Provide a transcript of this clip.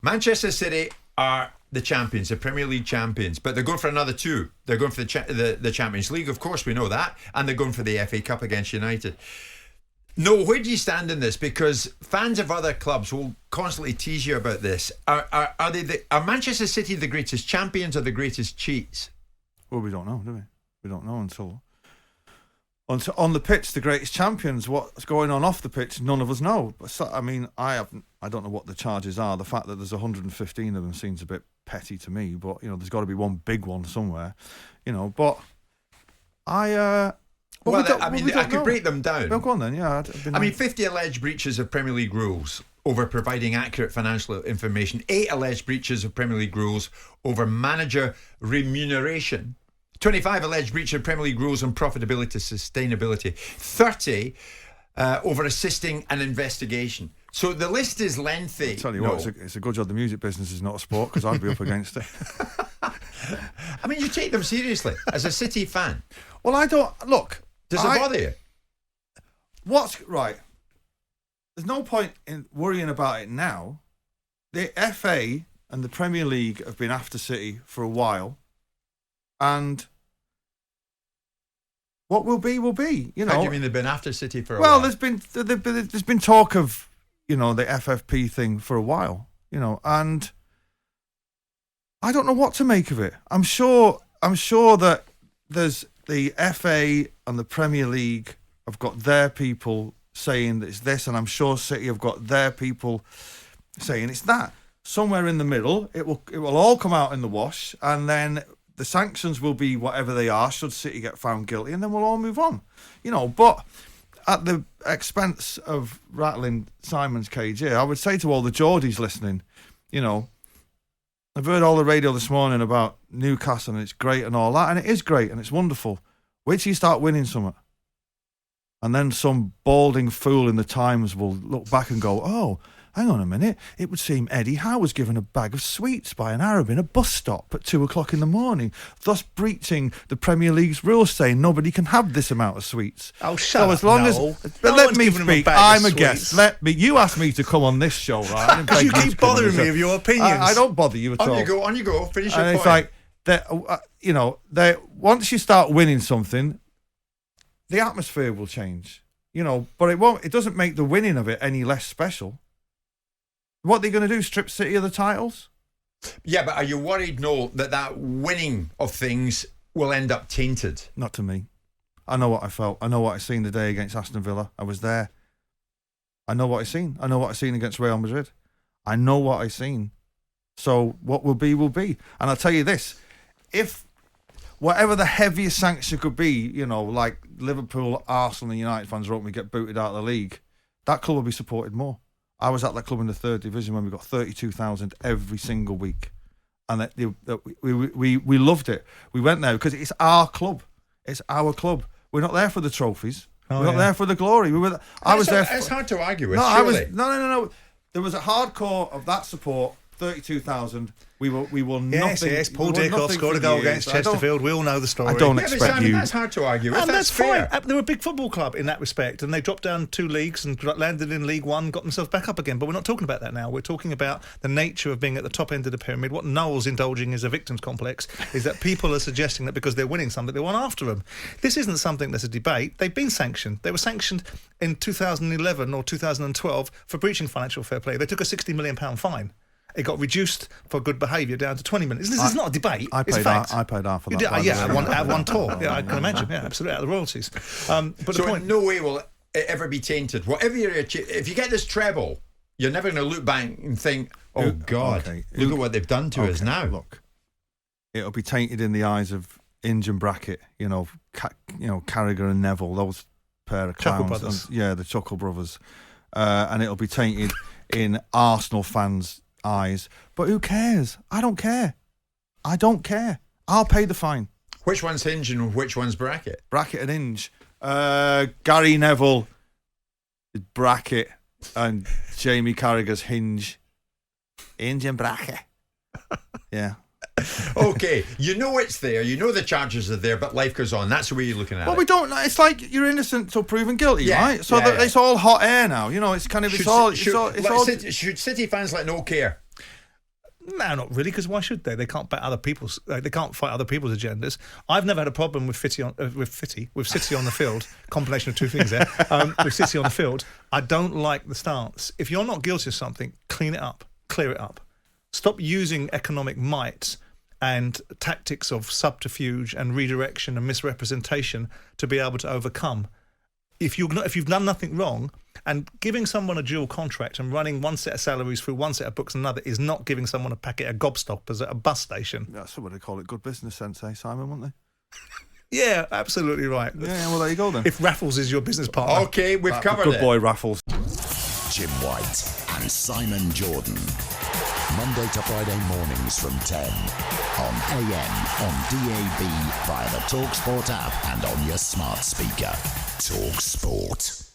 Manchester City are the champions, the Premier League champions, but they're going for another two. They're going for the Champions League, of course, we know that, and they're going for the FA Cup against United. No, where do you stand in this? Because fans of other clubs will constantly tease you about this. Are Manchester City the greatest champions or the greatest cheats? Well, we don't know, do we? We don't know until on the pitch, the greatest champions. What's going on off the pitch, none of us know. I mean, I don't know what the charges are. The fact that there's 115 of them seems a bit petty to me, but there's got to be one big one somewhere, But I could break them down. Well, go on then. Yeah, 50 alleged breaches of Premier League rules over providing accurate financial information. 8 alleged breaches of Premier League rules over manager remuneration. 25 alleged breach of Premier League rules on profitability, sustainability. 30 over assisting an investigation. So the list is lengthy. I'll tell you what, it's a good job the music business is not a sport, because I'd be up against it. I mean, you take them seriously as a City fan. Well, I don't. Look. Does it bother you? What's right? There's no point in worrying about it now. The FA and the Premier League have been after City for a while, and what will be will be. How do you mean they've been after City for a while? Well, there's been talk of the FFP thing for a while, and I don't know what to make of it. I'm sure that there's the FA and the Premier League have got their people saying that it's this, and I'm sure City have got their people saying it's that. Somewhere in the middle, it will all come out in the wash, and then the sanctions will be whatever they are should City get found guilty, and then we'll all move on. But at the expense of rattling Simon's cage here, I would say to all the Geordies listening, I've heard all the radio this morning about Newcastle and it's great and all that, and it is great and it's wonderful. Wait till you start winning something. And then some balding fool in the Times will look back and go, oh, hang on a minute, it would seem Eddie Howe was given a bag of sweets by an Arab in a bus stop at 2:00 in the morning, thus breaching the Premier League's rules saying nobody can have this amount of sweets. Oh, shut up, as long Noel. But let me speak. I'm a guest. You asked me to come on this show, right? Because you keep bothering me with your opinions. I don't bother you at all. On you go. Finish your point. It's like, once you start winning something, the atmosphere will change. But it won't. It doesn't make the winning of it any less special. What are they going to do? Strip City of the titles? Yeah, but are you worried, Noel, that winning of things will end up tainted? Not to me. I know what I felt. I know what I seen the day against Aston Villa. I was there. I know what I seen. I know what I seen against Real Madrid. I know what I seen. So what will be, will be. And I'll tell you this. If whatever the heaviest sanction could be, like Liverpool, Arsenal and United fans wrote me get booted out of the league, that club will be supported more. I was at that club in the 3rd division when we got 32,000 every single week, and we loved it. We went there because it's our club. It's our club. We're not there for the trophies. We're not there for the glory. I was there. It's hard to argue with. No. There was a hardcore of that support. 32,000. We will nothing. Yes. Paul Dickoff scored a goal against Chesterfield. We all know the story. I don't expect you. That's hard to argue with. And that's fair. fine. They're a big football club in that respect, and they dropped down 2 leagues and landed in League One, got themselves back up again. But we're not talking about that now. We're talking about the nature of being at the top end of the pyramid. What Noel's indulging is a victim's complex, is that people are suggesting that because they're winning something, they want after them. This isn't something that's a debate. They've been sanctioned. They were sanctioned in 2011 or 2012 for breaching financial fair play. They took a £60 million fine. It got reduced for good behaviour down to 20 minutes. This is not a debate. I paid half for that. At one tour. Yeah, I can imagine. Yeah, absolutely, out of the royalties. But so in no way will it ever be tainted. Whatever if you get this treble, you're never going to look back and think, oh God, look at what they've done to us now. Look, it'll be tainted in the eyes of Inge and Brackett, Carragher and Neville, those pair of clowns. Chuckle brothers. The Chuckle brothers. And it'll be tainted in Arsenal fans' eyes. But who cares? I don't care. I'll pay the fine. Which one's Hinge and which one's Brackett? Brackett and Hinge. Gary Neville is Brackett and Jamie Carragher's Hinge. Hinge and Brackett. Yeah. Okay, it's there. You know the charges are there, but life goes on. That's the way you're looking at it. Well, we don't. It's like you're innocent till proven guilty, right? So it's all hot air now. It's kind of should City fans like no care? No, not really, because why should they? They can't fight other people's agendas. I've never had a problem with City on the field. Combination of two things there. With City on the field, I don't like the stance. If you're not guilty of something, clean it up, clear it up. Stop using economic might and tactics of subterfuge and redirection and misrepresentation to be able to overcome. If you've done nothing wrong, and giving someone a dual contract and running one set of salaries through one set of books and another is not giving someone a packet of gobstoppers at a bus station. That's what they call it. Good business sense, eh, Simon, wouldn't they? Yeah, absolutely right. Yeah, well, there you go then. If Raffles is your business partner. Okay, we've covered Good it. boy, Raffles. Jim White and Simon Jordan. Monday to Friday mornings from 10 on AM, on DAB, via the talkSPORT app and on your smart speaker. talkSPORT.